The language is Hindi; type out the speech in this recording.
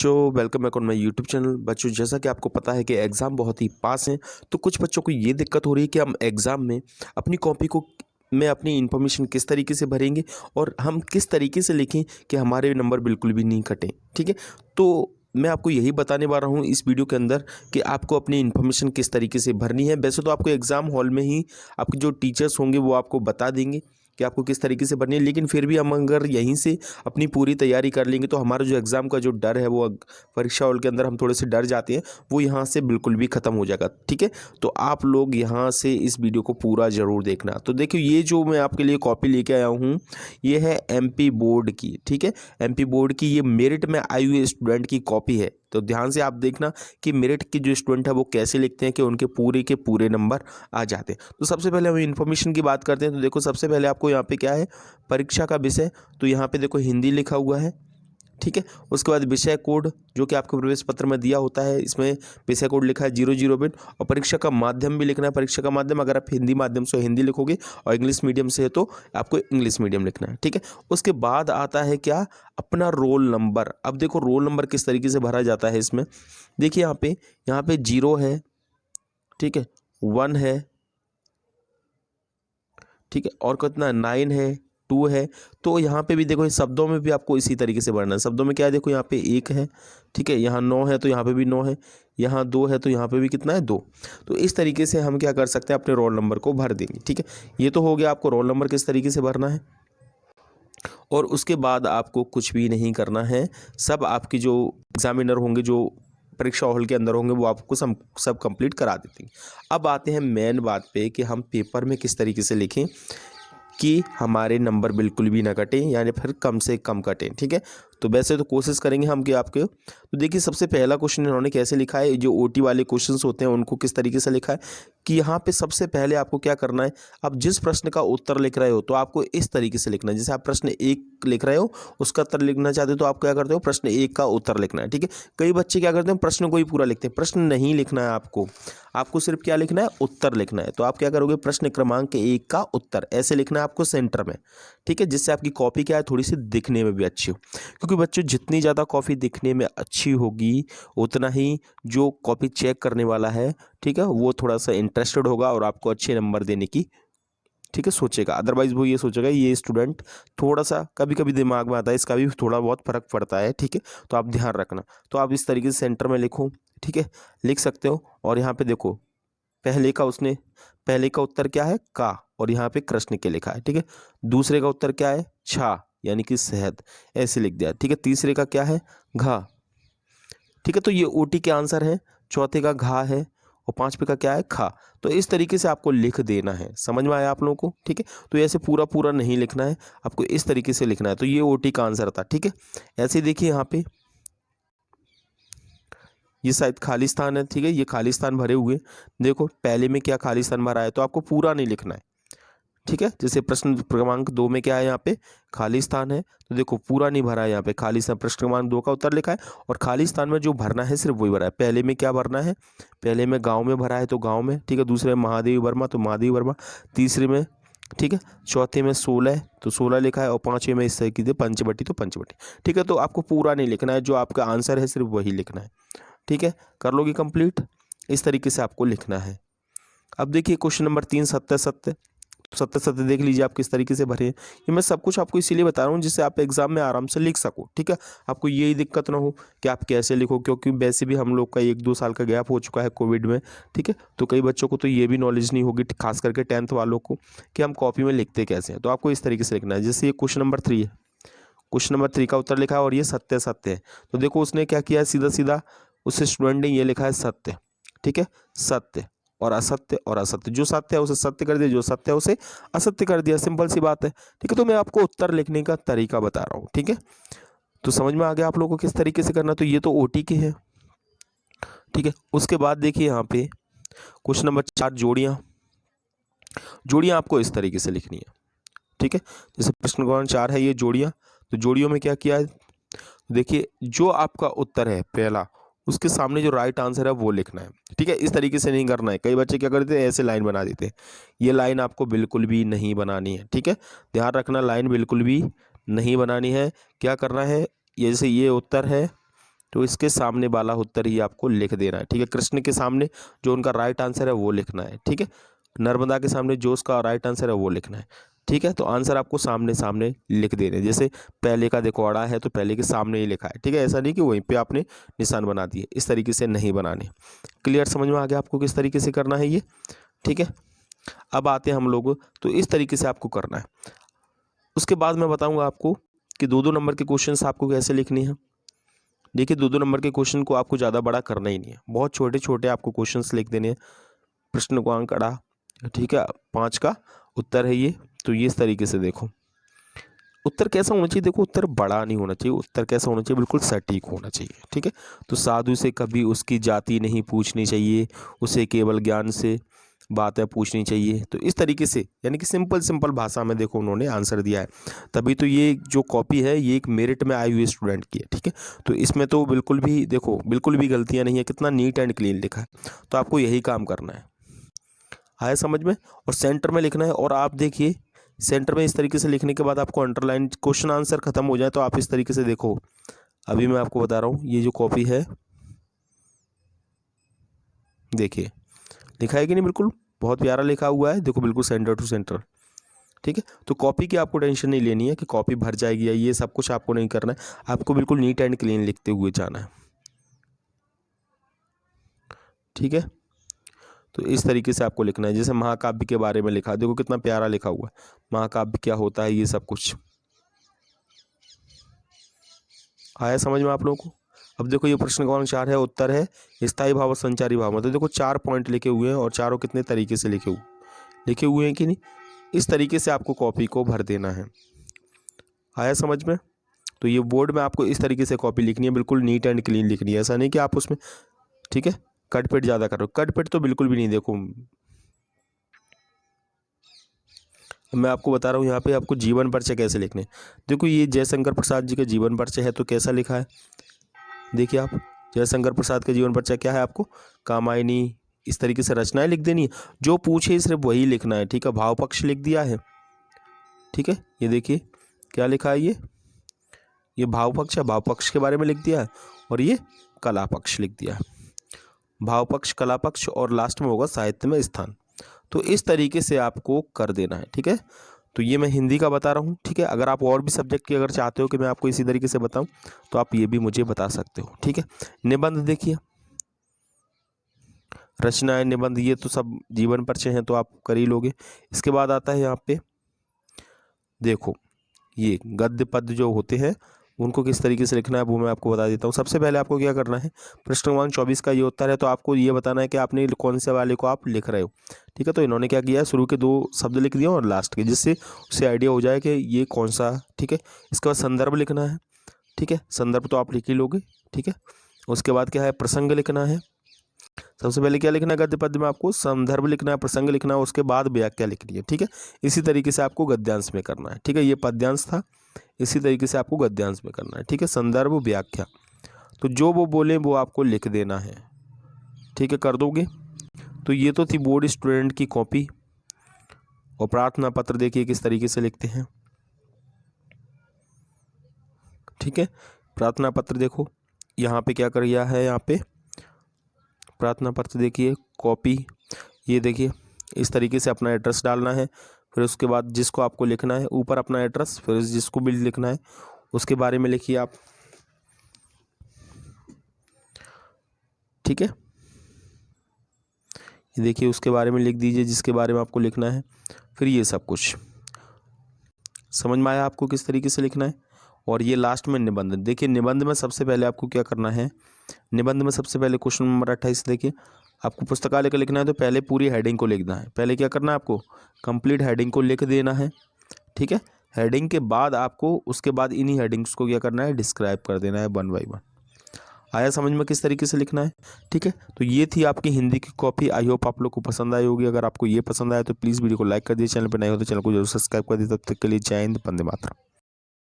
बच्चों welcome back on my YouTube channel. बच्चों जैसा कि आपको पता है कि एग्ज़ाम बहुत ही पास हैं, तो कुछ बच्चों को ये दिक्कत हो रही है कि हम एग्ज़ाम में अपनी कॉपी को में अपनी इन्फॉर्मेशन किस तरीके से भरेंगे और हम किस तरीके से लिखें कि हमारे नंबर बिल्कुल भी नहीं कटें। ठीक है, तो मैं आपको यही बताने वाला हूँ इस वीडियो के अंदर कि आपको अपनी इन्फॉर्मेशन किस तरीके से भरनी है। वैसे तो आपको एग्ज़ाम हॉल में ही आपके जो टीचर्स होंगे वो आपको बता देंगे कि आपको किस तरीके से भरनी है, लेकिन फिर भी हम अगर यहीं से अपनी पूरी तैयारी कर लेंगे तो हमारा जो एग्ज़ाम का जो डर है वो परीक्षा हॉल के अंदर हम थोड़े से डर जाते हैं, वो यहाँ से बिल्कुल भी ख़त्म हो जाएगा। ठीक है, तो आप लोग यहाँ से इस वीडियो को पूरा ज़रूर देखना। तो देखिए, ये जो मैं आपके लिए कॉपी लेके आया हूँ ये है एमपी बोर्ड की। ठीक है, एमपी बोर्ड की ये मेरिट में आई हुई स्टूडेंट की कॉपी है। तो ध्यान से आप देखना कि मेरिट के जो स्टूडेंट है वो कैसे लिखते हैं कि उनके पूरे के पूरे नंबर आ जाते हैं। तो सबसे पहले हम इन्फॉर्मेशन की बात करते हैं। तो देखो, सबसे पहले आपको यहाँ पे क्या है, परीक्षा का विषय। तो यहाँ पे देखो हिंदी लिखा हुआ है। ठीक है, उसके बाद विषय कोड जो कि आपको प्रवेश पत्र में दिया होता है, इसमें विषय कोड लिखा है 00 बिट। और परीक्षा का माध्यम भी लिखना है। परीक्षा का माध्यम अगर आप हिंदी माध्यम से हिंदी लिखोगे और इंग्लिश मीडियम से है तो आपको इंग्लिश मीडियम लिखना है। ठीक है, उसके बाद आता है क्या, अपना रोल नंबर। अब देखो रोल नंबर किस तरीके से भरा जाता है इसमें। देखिए यहाँ पे 0 है, ठीक है, 1 है, ठीक है, और कितना 9 है, 2 है। तो यहाँ पे भी देखो, इस शब्दों में भी आपको इसी तरीके से भरना है। शब्दों में क्या है, देखो यहाँ पे 1 है, ठीक है, यहाँ 9 है तो यहाँ पे भी 9 है, यहाँ 2 है तो यहाँ पे भी कितना है 2। तो इस तरीके से हम क्या कर सकते हैं, अपने रोल नंबर को भर देंगे। ठीक है, ये तो हो गया आपको रोल नंबर किस तरीके से भरना है। और उसके बाद आपको कुछ भी नहीं करना है। सब आपके जो एग्जामिनर होंगे, जो परीक्षा हॉल के अंदर होंगे, वो आपको सब कंप्लीट करा देते हैं। अब आते हैं मेन बात पे कि हम पेपर में किस तरीके से लिखें कि हमारे नंबर बिल्कुल भी ना कटें, यानी फिर कम से कम कटें। ठीक है, तो वैसे तो कोशिश करेंगे हम कि आपके। तो देखिए, सबसे पहला क्वेश्चन इन्होंने कैसे लिखा है, जो ओटी वाले क्वेश्चंस होते हैं उनको किस तरीके से लिखा है कि यहाँ पे सबसे पहले आपको क्या करना है, आप जिस प्रश्न का उत्तर लिख रहे हो तो आपको इस तरीके से लिखना है। जैसे आप प्रश्न 1 लिख रहे हो, उसका उत्तर लिखना चाहते हो तो आप क्या करते हो, प्रश्न 1 का उत्तर लिखना है। ठीक है, कई बच्चे क्या करते हैं, प्रश्न को ही पूरा लिखते हैं। प्रश्न नहीं लिखना है आपको सिर्फ क्या लिखना है, उत्तर लिखना है। तो आप क्या करोगे, प्रश्न क्रमांक 1 का उत्तर ऐसे लिखना है आपको सेंटर में। ठीक है, जिससे आपकी कॉपी क्या है, थोड़ी सी दिखने में भी अच्छी हो। क्योंकि बच्चों, जितनी ज़्यादा कॉपी दिखने में अच्छी होगी उतना ही जो कॉपी चेक करने वाला है, ठीक है, वो थोड़ा सा इंटरेस्टेड होगा और आपको अच्छे नंबर देने की, ठीक है, सोचेगा। अदरवाइज वो ये सोचेगा ये स्टूडेंट थोड़ा सा, कभी कभी दिमाग में आता है, इसका भी थोड़ा बहुत फर्क पड़ता है। ठीक है, तो आप ध्यान रखना। तो आप इस तरीके से सेंटर में लिखो। ठीक है, लिख सकते हो। और यहाँ पे देखो, पहले का उत्तर क्या है, का, और यहाँ पे कृष्ण के लिखा है। ठीक है, दूसरे का उत्तर क्या है, छा, यानी कि शहद, ऐसे लिख दिया। ठीक है, तीसरे का क्या है, घा। ठीक है, तो ये ओटी के आंसर है। चौथे का घा है और पांचवे का क्या है, खा। तो इस तरीके से आपको लिख देना है। समझ में आया आप लोगों को। ठीक है, तो ऐसे पूरा पूरा नहीं लिखना है, आपको इस तरीके से लिखना है। तो ये ओटी का आंसर था। ठीक है, ऐसे देखिए यहाँ पे ये शायद खाली स्थान है। ठीक है, ये खाली स्थान भरे हुए, देखो पहले में क्या खाली स्थान भरा है, तो आपको पूरा नहीं लिखना है। ठीक है, जैसे प्रश्न क्रमांक 2 में क्या है, यहाँ पे खाली स्थान है, तो देखो पूरा नहीं भरा है, यहाँ पे खाली स्थान, प्रश्न क्रमांक 2 का उत्तर लिखा है और खाली स्थान में जो भरना है सिर्फ वही भरा है। पहले में क्या भरना है, पहले में गांव में भरा है तो गांव में, ठीक है, दूसरे में महादेवी वर्मा तो महादेवी वर्मा, तीसरे में, ठीक है, चौथे में 16 तो 16 लिखा है और पांचवें में इस तरीके से पंचवटी तो पंचवटी। ठीक है, तो आपको पूरा नहीं लिखना है, जो आपका आंसर है सिर्फ वही लिखना है। ठीक है, कर लोगे कंप्लीट, इस तरीके से आपको लिखना है। अब देखिए क्वेश्चन नंबर 3, सत्य सत्य। सत्य सत्य देख लीजिए आप किस तरीके से भरे हैं। ये मैं सब कुछ आपको इसीलिए बता रहा हूँ जिससे आप एग्जाम में आराम से लिख सको। ठीक है, आपको यही दिक्कत ना हो कि आप कैसे लिखो, क्योंकि वैसे भी हम लोग का 1-2 साल का गैप हो चुका है कोविड में। ठीक है, तो कई बच्चों को तो ये भी नॉलेज नहीं होगी, खास करके 10th वालों को, कि हम कॉपी में लिखते कैसे हैं। तो आपको इस तरीके से लिखना है। जैसे ये क्वेश्चन नंबर 3 है, क्वेश्चन नंबर 3 का उत्तर लिखा है और ये सत्य सत्य है। तो देखो उसने क्या किया है, सीधा सीधा उस स्टूडेंट ने ये लिखा है सत्य। ठीक है, सत्य और असत्य और असत्य, जो सत्य है उसे सत्य कर दिया, जो सत्य है उसे असत्य कर दिया। सिंपल सी बात है। ठीक है, तो मैं आपको उत्तर लिखने का तरीका बता रहा हूँ। ठीक है, तो समझ में आ गया आप लोगों को किस तरीके से करना। तो ये तो ओटी के है। ठीक है, उसके बाद देखिए यहाँ पे क्वेश्चन नंबर 4, जोड़ियाँ आपको इस तरीके से लिखनी है। ठीक है, जैसे प्रश्न क्रमांक 4 है ये जोड़ियाँ, तो जोड़ियों में क्या किया है, देखिए जो आपका उत्तर है पहला, उसके सामने जो राइट आंसर है वो लिखना है। ठीक है, इस तरीके से नहीं करना है। कई बच्चे क्या करते हैं, ऐसे लाइन बना देते हैं। ये लाइन आपको बिल्कुल भी नहीं बनानी है। ठीक है, ध्यान रखना, लाइन बिल्कुल भी नहीं बनानी है। क्या करना है, ये जैसे ये उत्तर है, तो इसके सामने वाला उत्तर ही आपको लिख देना है, ठीक है। कृष्ण के सामने जो उनका राइट आंसर है वो लिखना है, ठीक है। नर्मदा के सामने जो उसका राइट आंसर है वो लिखना है, ठीक है। तो आंसर आपको सामने सामने लिख देने हैं। जैसे पहले का देखो अड़ा है तो पहले के सामने ही लिखा है, ठीक है। ऐसा नहीं कि वहीं पे आपने निशान बना दिए, इस तरीके से नहीं बनाने। क्लियर, समझ में आ गया आपको किस तरीके से करना है ये, ठीक है। अब आते हैं हम लोग, तो इस तरीके से आपको करना है। उसके बाद मैं बताऊंगा आपको कि 2-2 नंबर के क्वेश्चंस आपको कैसे लिखने हैं। देखिए 2-2 नंबर के क्वेश्चन को आपको ज़्यादा बड़ा करना ही नहीं है, बहुत छोटे छोटे आपको क्वेश्चंस लिख देने हैं। प्रश्न को अंक अड़ा, ठीक है, 5 का उत्तर है ये। तो ये इस तरीके से देखो, उत्तर कैसा होना चाहिए, देखो उत्तर बड़ा नहीं होना चाहिए, उत्तर कैसा होना चाहिए, बिल्कुल सटीक होना चाहिए, ठीक है। तो साधु से कभी उसकी जाति नहीं पूछनी चाहिए, उसे केवल ज्ञान से बातें पूछनी चाहिए। तो इस तरीके से, यानी कि सिंपल सिंपल भाषा में देखो उन्होंने आंसर दिया है। तभी तो ये जो कॉपी है ये एक मेरिट में आई हुई स्टूडेंट की है, ठीक है। तो इसमें तो बिल्कुल भी देखो, बिल्कुल भी गलतियाँ नहीं है, कितना नीट एंड क्लीन लिखा है। तो आपको यही काम करना है, आया समझ में। और सेंटर में लिखना है। और आप देखिए सेंटर में इस तरीके से लिखने के बाद आपको अंडरलाइन, क्वेश्चन आंसर खत्म हो जाए तो आप इस तरीके से देखो, अभी मैं आपको बता रहा हूँ, ये जो कॉपी है देखिए लिखा है कि नहीं, बिल्कुल बहुत प्यारा लिखा हुआ है, देखो बिल्कुल सेंटर टू सेंटर, ठीक है। तो कॉपी की आपको टेंशन नहीं लेनी है कि कॉपी भर जाएगी या ये सब कुछ आपको नहीं करना है, आपको बिल्कुल नीट एंड क्लीन लिखते हुए जाना है, ठीक है। तो इस तरीके से आपको लिखना है। जैसे महाकाव्य के बारे में लिखा, देखो कितना प्यारा लिखा हुआ है, महाकाव्य क्या होता है, ये सब कुछ आया समझ में आप लोगों को। अब देखो ये प्रश्न क्रमांक 4 है, उत्तर है स्थायी भाव और संचारी भाव। मतलब देखो 4 पॉइंट लिखे हुए हैं और चारों कितने तरीके से लिखे हुए हैं कि नहीं, इस तरीके से आपको कॉपी को भर देना है, आया समझ में। तो ये बोर्ड में आपको इस तरीके से कॉपी लिखनी है, बिल्कुल नीट एंड क्लीन लिखनी है, ऐसा नहीं कि आप उसमें, ठीक है, कट पेट ज़्यादा करो, कट पेट तो बिल्कुल भी नहीं। देखो मैं आपको बता रहा हूँ यहाँ पे आपको जीवन परिचय कैसे लिखने। देखो ये जयशंकर प्रसाद जी का जीवन परिचय है, तो कैसा लिखा है देखिए आप, जयशंकर प्रसाद का जीवन परिचय क्या है, आपको कामायनी, इस तरीके से रचनाएं लिख देनी है, जो पूछे सिर्फ वही लिखना है, ठीक है। भाव पक्ष लिख दिया है, ठीक है। ये देखिए क्या लिखा है, ये भाव पक्ष है, भाव पक्ष के बारे में लिख दिया है। और ये कला पक्ष लिख दिया है, भाव पक्ष, कला पक्ष, और लास्ट में होगा साहित्य में स्थान। तो इस तरीके से आपको कर देना है, ठीक है। तो ये मैं हिंदी का बता रहा हूँ, ठीक है। अगर आप और भी सब्जेक्ट की अगर चाहते हो कि मैं आपको इसी तरीके से बताऊँ तो आप ये भी मुझे बता सकते हो, ठीक है। निबंध देखिए, रचनाएं, निबंध, ये तो सब जीवन परिचय हैं तो आप कर ही लोगे। इसके बाद आता है यहाँ पे देखो ये गद्य पद्य जो होते हैं उनको किस तरीके से लिखना है वो मैं आपको बता देता हूँ। सबसे पहले आपको क्या करना है, प्रश्न क्रमांक 24 का ये उत्तर है, तो आपको ये बताना है कि आपने कौन से वाले को आप लिख रहे हो, ठीक है। तो इन्होंने क्या किया है, शुरू के 2 शब्द लिख दिए और लास्ट के, जिससे उसे आइडिया हो जाए कि ये कौन सा, ठीक है। इसके बाद संदर्भ लिखना है, ठीक है, संदर्भ तो आप लिख ही लोगे, ठीक है। उसके बाद क्या है, प्रसंग लिखना है। सबसे पहले क्या लिखना है, गद्य पद्य में आपको संदर्भ लिखना है, प्रसंग लिखना है, उसके बाद व्याख्या लिखनी है, ठीक है। इसी तरीके से आपको गद्यांश में करना है, ठीक है। ये पद्यांश था, इसी तरीके से आपको गद्यांश में करना है, ठीक है। संदर्भ, व्याख्या, तो जो वो बोले वो आपको लिख देना है, ठीक है, कर दोगे। तो ये तो थी बोर्ड स्टूडेंट की कॉपी। और प्रार्थना पत्र देखिए किस तरीके से लिखते हैं, ठीक है। प्रार्थना पत्र देखो यहाँ पे क्या कर दिया है, यहाँ पे प्रार्थना पत्र देखिए कॉपी, ये देखिए इस तरीके से अपना एड्रेस डालना है, फिर उसके बाद जिसको आपको लिखना है ऊपर अपना एड्रेस, फिर जिसको भी लिखना है उसके बारे में लिखिए आप, ठीक है। ये देखिए उसके बारे में लिख दीजिए जिसके बारे में आपको लिखना है, फिर ये सब कुछ समझ में आया आपको किस तरीके से लिखना है। और ये लास्ट में निबंध, देखिए निबंध में सबसे पहले आपको क्या करना है, निबंध में सबसे पहले क्वेश्चन नंबर 28 देखिए, आपको पुस्तकालय का लिखना है तो पहले पूरी हेडिंग को लिखना है। पहले क्या करना है, आपको कंप्लीट हेडिंग को लिख देना है, ठीक है। हेडिंग के बाद आपको उसके बाद इन्हीं हेडिंग्स को क्या करना है, डिस्क्राइब कर देना है 1 बाय 1। आया समझ में किस तरीके से लिखना है, ठीक है। तो ये थी आपकी हिंदी की कॉपी। आई होप आप लोग को पसंद आई होगी। अगर आपको ये पसंद आया तो प्लीज़ वीडियो को लाइक कर दीजिए, चैनल पर नए हो तो चैनल को जरूर सब्सक्राइब कर दीजिए। तब तक के लिए जय हिंद, वंदे मातरम।